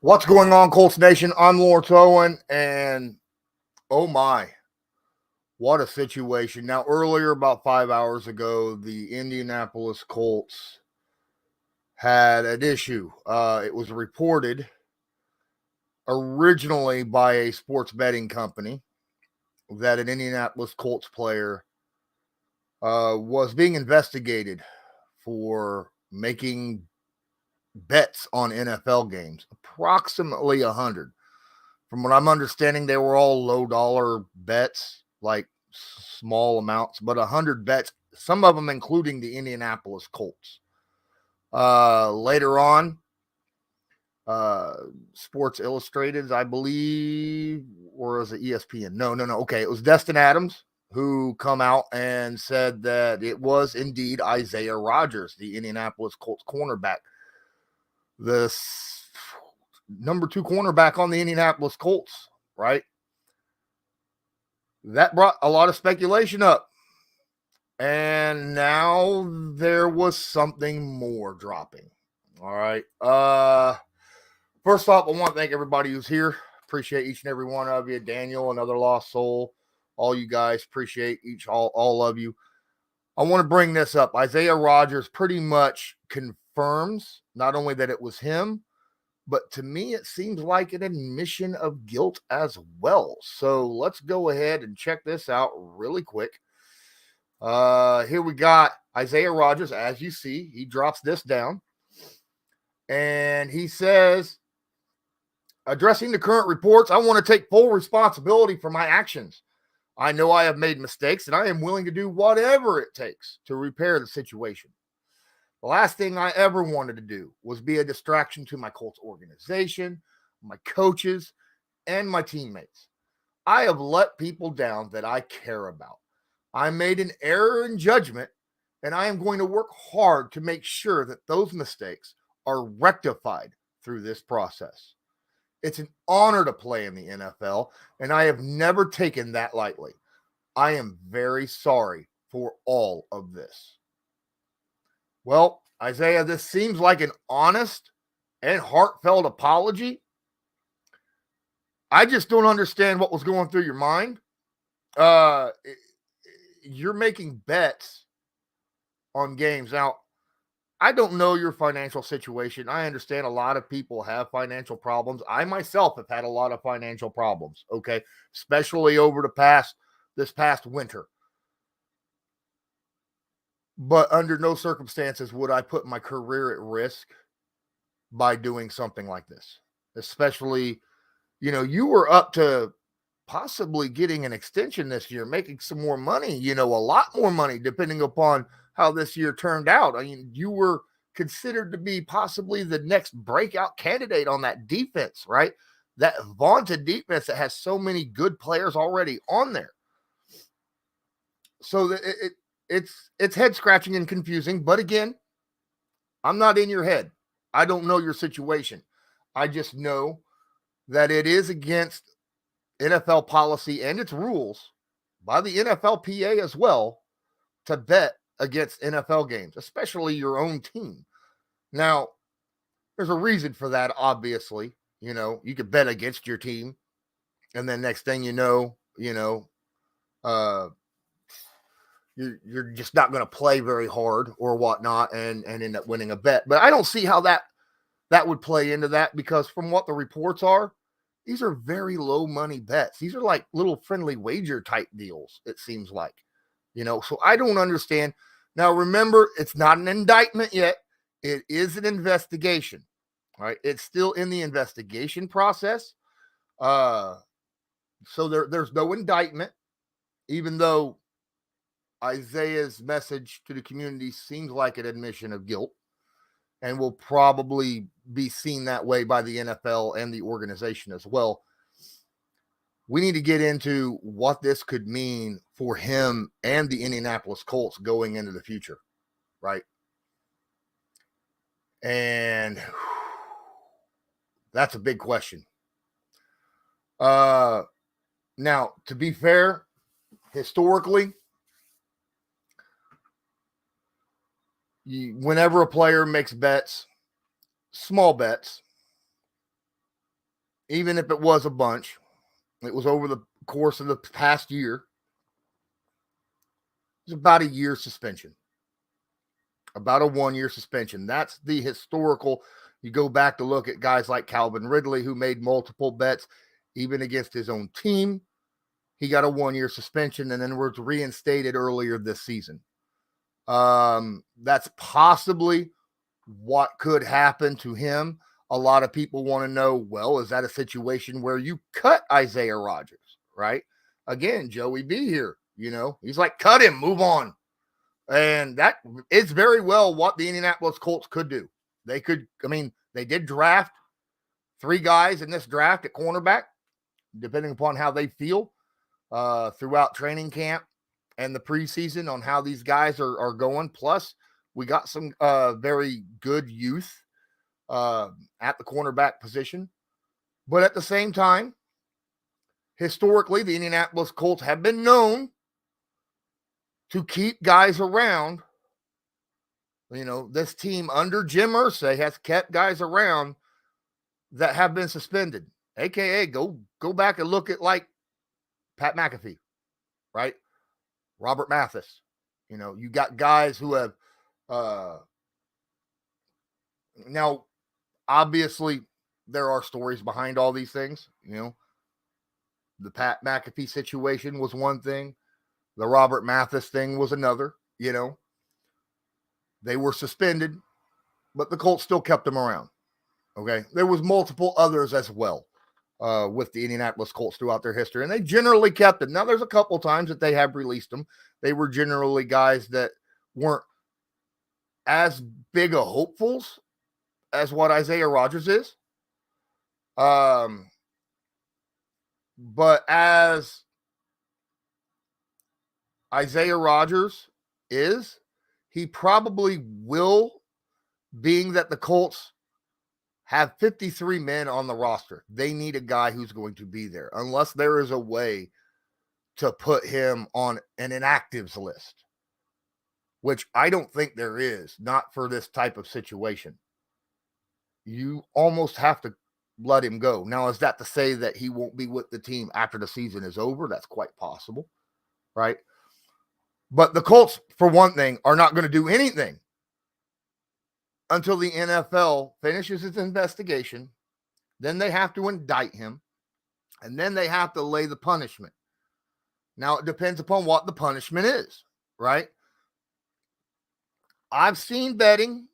What's going on, Colts Nation? I'm Lawrence Owen, and oh my, what a situation. Now, earlier, about 5 hours ago, the Indianapolis Colts had an issue. It was reported originally by a sports betting company that an Indianapolis Colts player was being investigated for making bets on NFL games, approximately 100. From what I'm understanding, they were all low dollar bets, like small amounts, but 100 bets, some of them including the Indianapolis Colts. Later on, Sports Illustrated, I believe, or was it ESPN? No. Okay, it was Destin Adams who come out and said that it was indeed Isaiah Rodgers, the Indianapolis Colts cornerback, the number 2 cornerback on the Indianapolis Colts, right? That brought a lot of speculation up. And now there was something more dropping. All right. First off, I want to thank everybody who's here. Appreciate each and every one of you. Daniel, another lost soul. All you guys, appreciate all of you. I want to bring this up. Isaiah Rodgers pretty much confirms not only that it was him, but to me, it seems like an admission of guilt as well. So let's go ahead and check this out really quick. Here we got Isaiah Rodgers. As you see, he drops this down. And he says, addressing the current reports, I want to take full responsibility for my actions. I know I have made mistakes, and I am willing to do whatever it takes to repair the situation. The last thing I ever wanted to do was be a distraction to my Colts organization, my coaches, and my teammates. I have let people down that I care about. I made an error in judgment, and I am going to work hard to make sure that those mistakes are rectified through this process. It's an honor to play in the NFL, and I have never taken that lightly. I am very sorry for all of this. Well, Isaiah, this seems like an honest and heartfelt apology. I just don't understand what was going through your mind. You're making bets on games. Now, I don't know your financial situation. I understand a lot of people have financial problems. I myself have had a lot of financial problems, okay, especially over this past winter. But under no circumstances would I put my career at risk by doing something like this. Especially, you were up to possibly getting an extension this year, making some more money, a lot more money, depending upon how this year turned out. I mean, you were considered to be possibly the next breakout candidate on that defense, right? That vaunted defense that has so many good players already on there. So it's head scratching and confusing. But again, I'm not in your head. I don't know your situation. I just know that it is against NFL policy and its rules by the NFLPA as well to bet against NFL games, especially your own team. Now, there's a reason for that, obviously. You could bet against your team, and then next thing you're just not going to play very hard or whatnot and end up winning a bet. But I don't see how that would play into that, because from what the reports are, these are very low money bets. These are like little friendly wager type deals, it seems like. So I don't understand. Now, remember, it's not an indictment yet. It is an investigation. All right. It's still in the investigation process. So there's no indictment, even though Isaiah's message to the community seems like an admission of guilt and will probably be seen that way by the NFL and the organization as well. We need to get into what this could mean for him and the Indianapolis Colts going into the future, right? And that's a big question. Now, to be fair, historically, whenever a player makes bets, small bets, even if it was a bunch, it was over the course of the past year. It was about a year suspension, about a 1-year suspension. That's the historical. You go back to look at guys like Calvin Ridley, who made multiple bets, even against his own team. He got a 1-year suspension and then was reinstated earlier this season. That's possibly what could happen to him. A lot of people want to know, well, is that a situation where you cut Isaiah Rodgers, right? Again, Joey B here, he's like, cut him, move on. And that is very well what the Indianapolis Colts could do. They could, they did draft 3 guys in this draft at cornerback, depending upon how they feel throughout training camp and the preseason on how these guys are going. Plus, we got some very good youth at the cornerback position. But at the same time, historically, the Indianapolis Colts have been known to keep guys around. This team under Jim Irsay has kept guys around that have been suspended, aka go back and look at like Pat McAfee, right? Robert Mathis. You got guys who have now obviously there are stories behind all these things. The Pat McAfee situation was one thing. The Robert Mathis thing was another. They were suspended, but the Colts still kept them around. Okay. There was multiple others as well with the Indianapolis Colts throughout their history, and they generally kept them. Now, there's a couple times that they have released them. They were generally guys that weren't as big of hopefuls as what Isaiah Rodgers is. But as Isaiah Rodgers is, he probably will, being that the Colts have 53 men on the roster. They need a guy who's going to be there, unless there is a way to put him on an inactives list, which I don't think there is, not for this type of situation. You almost have to let him go. Now, is that to say that he won't be with the team after the season is over? That's quite possible, right? But the Colts, for one thing, are not going to do anything until the NFL finishes its investigation. Then they have to indict him, and then they have to lay the punishment. Now, it depends upon what the punishment is, right? I've seen betting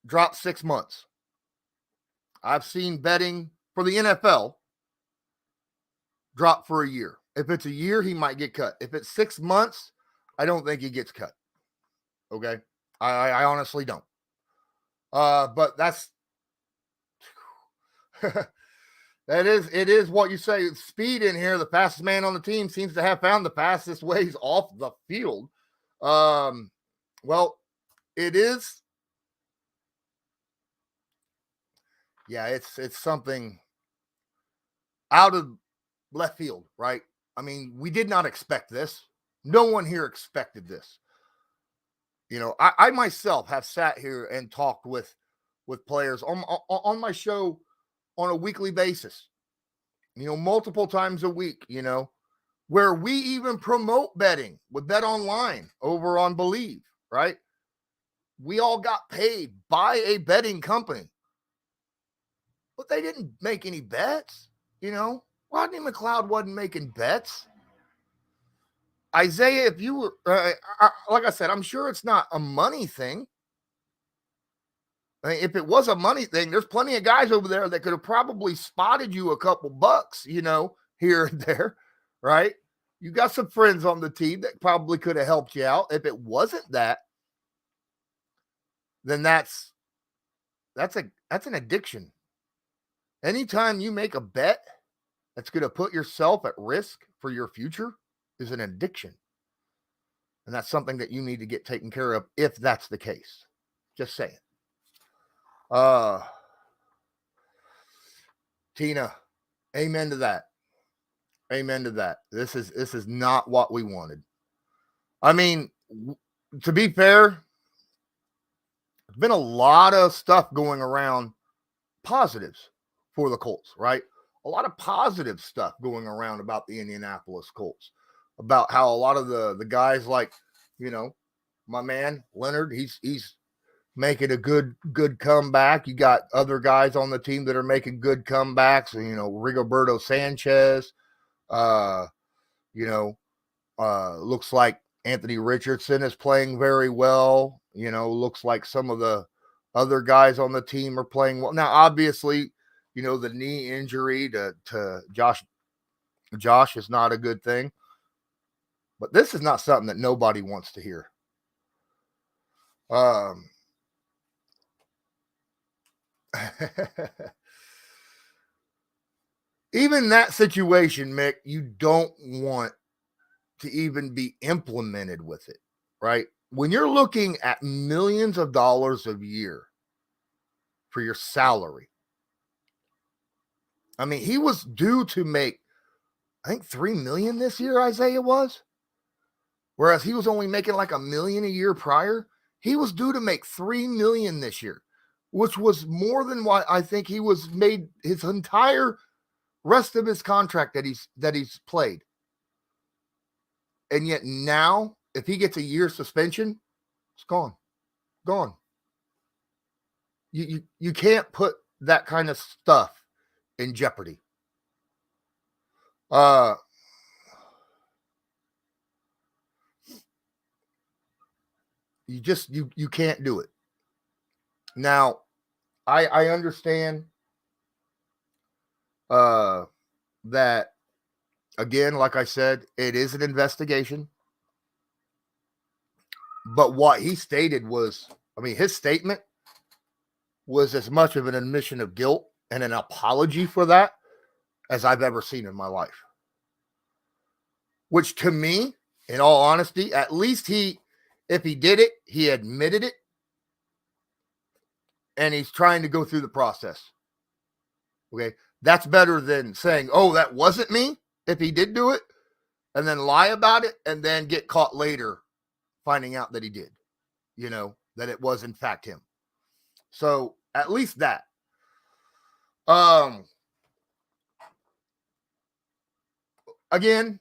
drop 6 months. I've seen betting for the NFL drop for a year. If it's a year, he might get cut. If it's 6 months, I don't think he gets cut. Okay? I honestly don't. But that's it is what you say. Speed in here, the fastest man on the team seems to have found the fastest ways off the field. Well, it is. Yeah, it's something out of left field, right? We did not expect this. No one here expected this. I myself have sat here and talked with players on my show on a weekly basis, multiple times a week, where we even promote betting with Bet Online over on Believe, right? We all got paid by a betting company, but they didn't make any bets. Rodney McLeod wasn't making bets. Isaiah, if you were, like I said, I'm sure it's not a money thing. If it was a money thing, there's plenty of guys over there that could have probably spotted you a couple bucks, here and there, right? You got some friends on the team that probably could have helped you out. If it wasn't that, then that's an addiction. Anytime you make a bet that's going to put yourself at risk for your future is an addiction. And that's something that you need to get taken care of if that's the case. Just saying. Tina, amen to that. Amen to that. This is not what we wanted. To be fair, there's been a lot of stuff going around positives for the Colts, right? a lot of positive stuff going around about the Indianapolis Colts, about how a lot of the guys like, my man Leonard, he's making a good comeback. You got other guys on the team that are making good comebacks, Rigoberto Sanchez, looks like Anthony Richardson is playing very well. Looks like some of the other guys on the team are playing well. Now, obviously, the knee injury to Josh is not a good thing. But this is not something that nobody wants to hear. Even that situation, Mick, you don't want to even be implemented with it, right? When you're looking at millions of dollars a year for your salary, I mean, he was due to make, I think, $3 million this year, Isaiah was. Whereas he was only making like $1 million a year prior. He was due to make $3 million this year, which was more than what I think he was made his entire rest of his contract that he's played. And yet now, if he gets a year suspension, it's gone. Gone. You can't put that kind of stuff in jeopardy. You can't do it. Now, I understand that, again, like I said, it is an investigation. But what he stated was, his statement was as much of an admission of guilt and an apology for that as I've ever seen in my life. Which, to me, in all honesty, at least if he did it, he admitted it, and he's trying to go through the process. Okay, that's better than saying, "Oh, that wasn't me," if he did do it, and then lie about it, and then get caught later finding out that he did, that it was in fact him. So at least that. Again,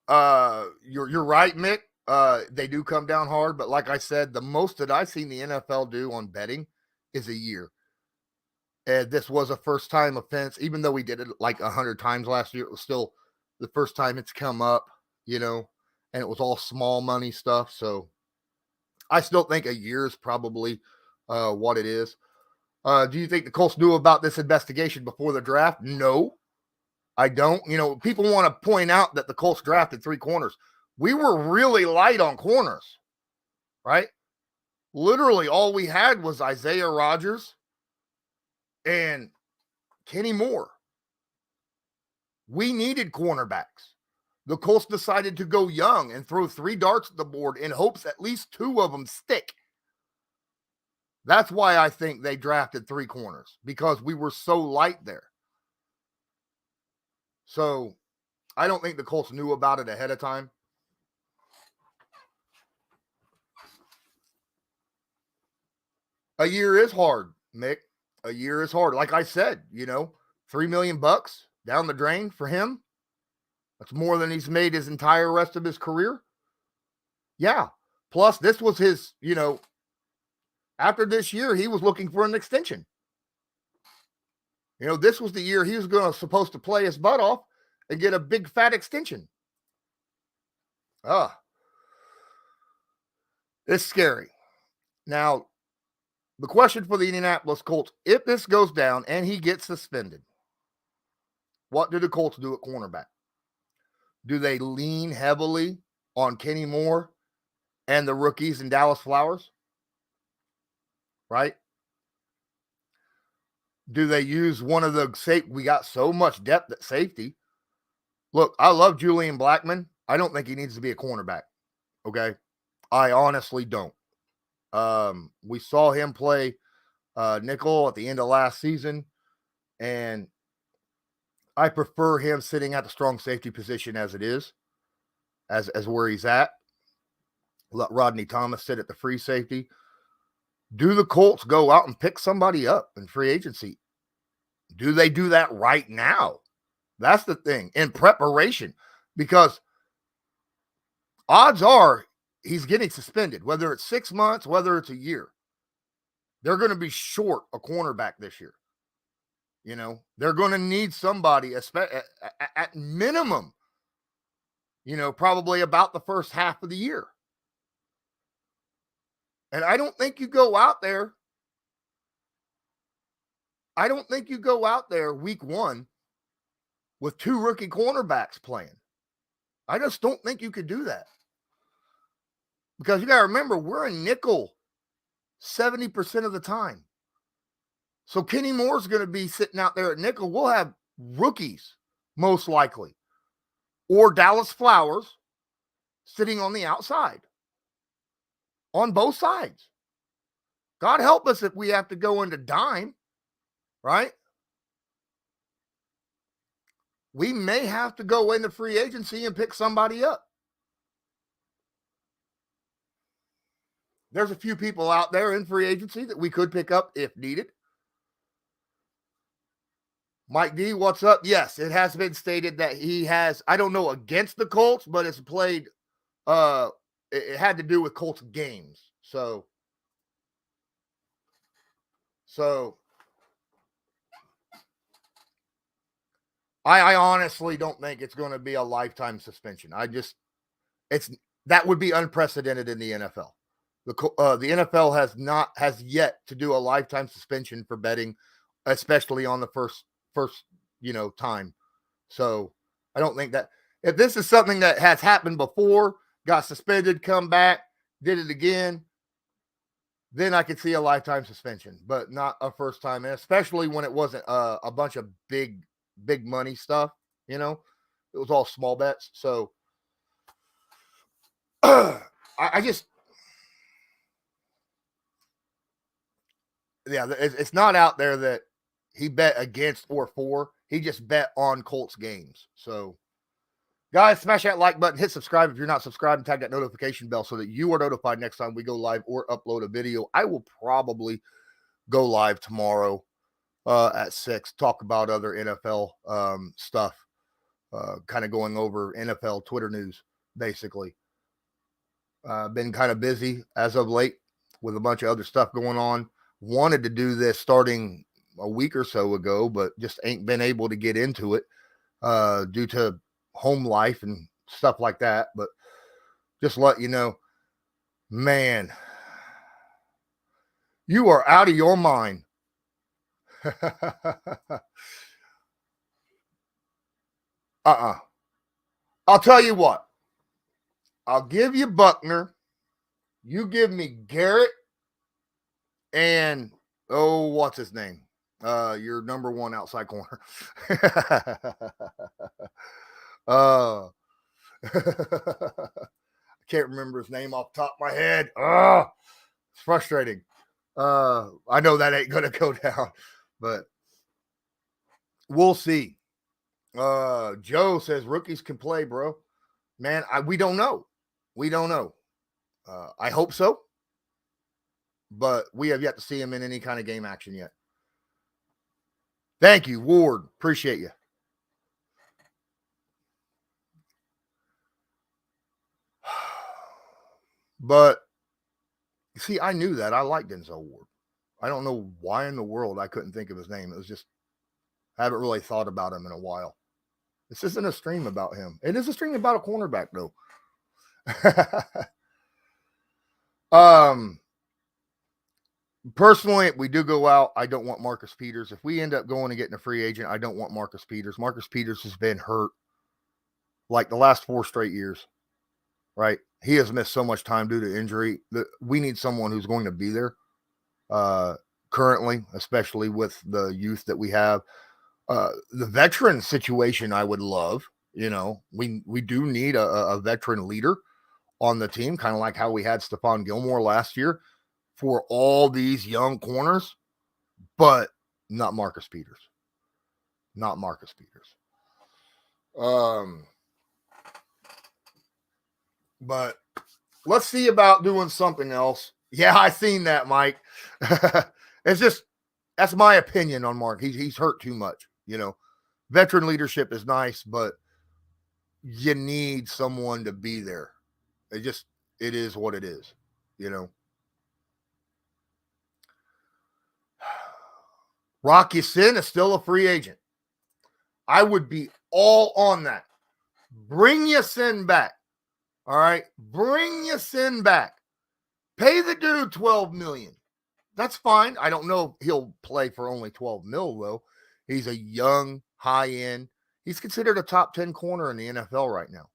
you're right, Mick. They do come down hard, but like I said, the most that I've seen the NFL do on betting is a year. And this was a first-time offense, even though we did it like 100 times last year. It was still the first time it's come up, and it was all small money stuff. So I still think a year is probably what it is. Do you think the Colts knew about this investigation before the draft? No, I don't. People want to point out that the Colts drafted 3 corners. We were really light on corners, right? Literally all we had was Isaiah Rodgers and Kenny Moore. We needed cornerbacks. The Colts decided to go young and throw 3 darts at the board in hopes at least 2 of them stick. That's why I think they drafted 3 corners, because we were so light there. So I don't think the Colts knew about it ahead of time. A year is hard, Mick. A year is hard. Like I said, $3 million down the drain for him. That's more than he's made his entire rest of his career. Yeah. Plus, this was his, after this year, he was looking for an extension. This was the year he was supposed to play his butt off and get a big fat extension. It's scary. Now, the question for the Indianapolis Colts, if this goes down and he gets suspended, what do the Colts do at cornerback? Do they lean heavily on Kenny Moore and the rookies in Dallas Flowers? Right? Do they use one of the safety? We got so much depth at safety. Look, I love Julian Blackmon. I don't think he needs to be a cornerback. Okay? I honestly don't. We saw him play nickel at the end of last season, and I prefer him sitting at the strong safety position as it is, as where he's at. Let Rodney Thomas sit at the free safety. Do the Colts go out and pick somebody up in free agency? Do they do that right now? That's the thing, in preparation, because odds are he's getting suspended, whether it's 6 months, whether it's a year. They're going to be short a cornerback this year. You know, they're going to need somebody at minimum, you know, probably about the first half of the year. And I don't think you go out there. I don't think you go out there week one with 2 rookie cornerbacks playing. I just don't think you could do that. Because you got to remember, we're a nickel 70% of the time. So Kenny Moore's going to be sitting out there at nickel. We'll have rookies, most likely, or Dallas Flowers sitting on the outside on both sides. God help us if we have to go into dime, right? We may have to go into free agency and pick somebody up. There's a few people out there in free agency that we could pick up if needed. Mike D, what's up? Yes, it has been stated that he has, I don't know against the Colts, but it's played, it had to do with Colts games. So I honestly don't think it's going to be a lifetime suspension. That would be unprecedented in the NFL. The NFL has yet to do a lifetime suspension for betting, especially on the first, time. So I don't think that if this is something that has happened before, got suspended, come back, did it again, then I could see a lifetime suspension, but not a first time. And especially when it wasn't a bunch of big money stuff, it was all small bets. So it's not out there that he bet against or for. He just bet on Colts games. So, guys, smash that like button, hit subscribe if you're not subscribed, and tag that notification bell so that you are notified next time we go live or upload a video. I will probably go live tomorrow at 6, talk about other NFL stuff, kind of going over NFL Twitter news, basically. Been kind of busy as of late with a bunch of other stuff going on. Wanted to do this starting a week or so ago, but just ain't been able to get into it due to home life and stuff like that. But just let you know, man, you are out of your mind. I'll tell you what. I'll give you Buckner. You give me Garrett and, what's his name? Your number one outside corner. I can't remember his name off the top of my head. It's frustrating. I know that ain't going to go down, but we'll see. Joe says rookies can play, bro. Man, we don't know. We don't know. I hope so, but we have yet to see him in any kind of game action yet. Thank you, Ward. Appreciate you. But, see, I knew that. I like Denzel Ward. I don't know why in the world I couldn't think of his name. It was just, I haven't really thought about him in a while. This isn't a stream about him. It is a stream about a cornerback, though. Personally, if we do go out, I don't want Marcus Peters. If we end up going and getting a free agent, I don't want Marcus Peters. Marcus Peters has been hurt like the last 4 straight years, right? He has missed so much time due to injury that we need someone who's going to be there currently, especially with the youth that we have. The veteran situation, I would love. We do need a veteran leader on the team, kind of like how we had Stephon Gilmore last year for all these young corners, but not Marcus Peters. Not Marcus Peters. But let's see about doing something else. Yeah, I seen that, Mike. It's just, That's my opinion on Mark. He's hurt too much. Veteran leadership is nice, but you need someone to be there. It is what it is. Rock Ya-Sin is still a free agent. I would be all on that. Bring Ya-Sin back. All right? Bring Ya-Sin back. Pay the dude $12 million. That's fine. I don't know if he'll play for only $12 million, though. He's a young, high-end. He's considered a top 10 corner in the NFL right now.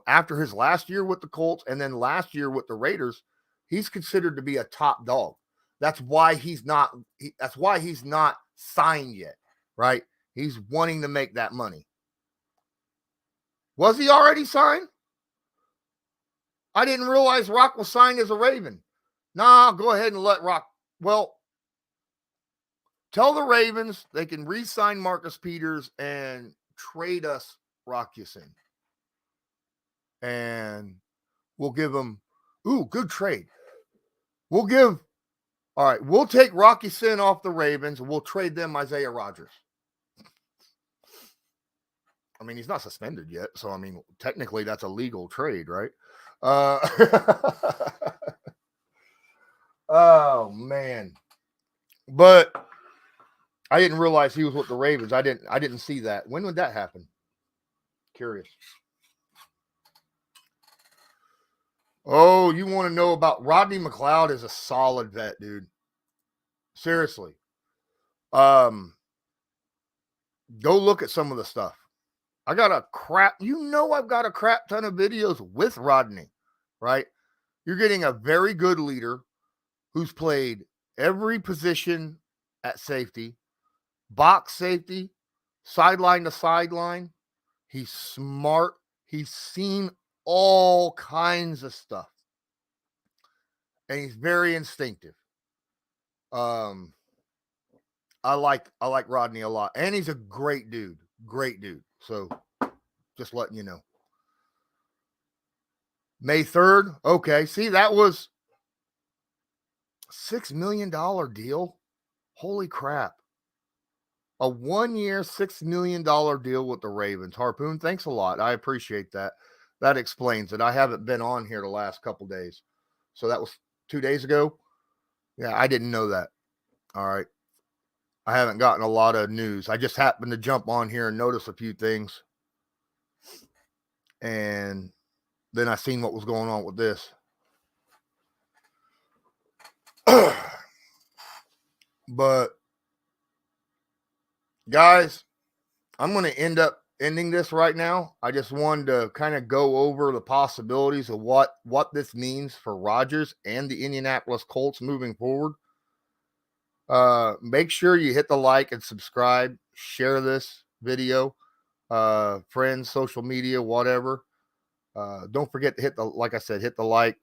After his last year with the Colts and then last year with the Raiders, he's considered to be a top dog. That's why he's not signed yet, right? He's wanting to make that money. Was he already signed? I didn't realize Rock was signed as a Raven. Nah, go ahead and let Rock. Well, tell the Ravens they can re-sign Marcus Peters and trade us Rock Ya-Sin. And we'll give him, good trade. We'll take Rock Ya-Sin off the Ravens and we'll trade them Isaiah Rodgers. I mean, he's not suspended yet. So, I mean, technically that's a legal trade, right? Oh, man. But I didn't realize he was with the Ravens. I didn't see that. When would that happen? Curious. Oh, you want to know about Rodney McLeod is a solid vet, dude. Seriously. Go look at some of the stuff. I've got a crap ton of videos with Rodney, right? You're getting a very good leader who's played every position at safety, box safety, sideline to sideline. He's smart. He's seen all kinds of stuff. And he's very instinctive. I like Rodney a lot. And he's a great dude. Great dude. So just letting you know. May 3rd. Okay. See, that was $6 million deal. Holy crap. A 1-year, $6 million deal with the Ravens. Harpoon, thanks a lot. I appreciate that. That explains it. I haven't been on here the last couple days. So that was 2 days ago. Yeah, I didn't know that. All right. I haven't gotten a lot of news. I just happened to jump on here and notice a few things. And then I seen what was going on with this. But guys, I'm going to end up ending this right now. I just wanted to kind of go over the possibilities of what this means for Rodgers and the Indianapolis Colts moving forward. Make sure you hit the like and subscribe, share this video, friends, social media, whatever. Don't forget to hit the like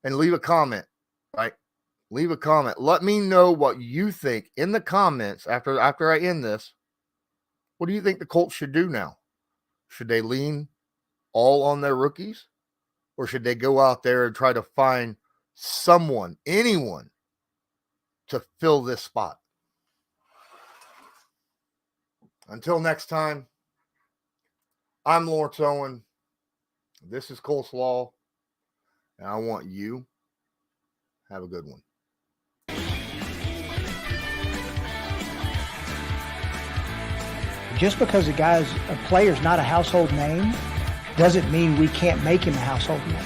and leave a comment, right? Leave a comment. Let me know what you think in the comments after I end this. What do you think the Colts should do now? Should they lean all on their rookies? Or should they go out there and try to find anyone to fill this spot? Until next time, I'm Lawrence Owen. This is Coleslaw. And I want you to have a good one. Just because a player's not a household name doesn't mean we can't make him a household name.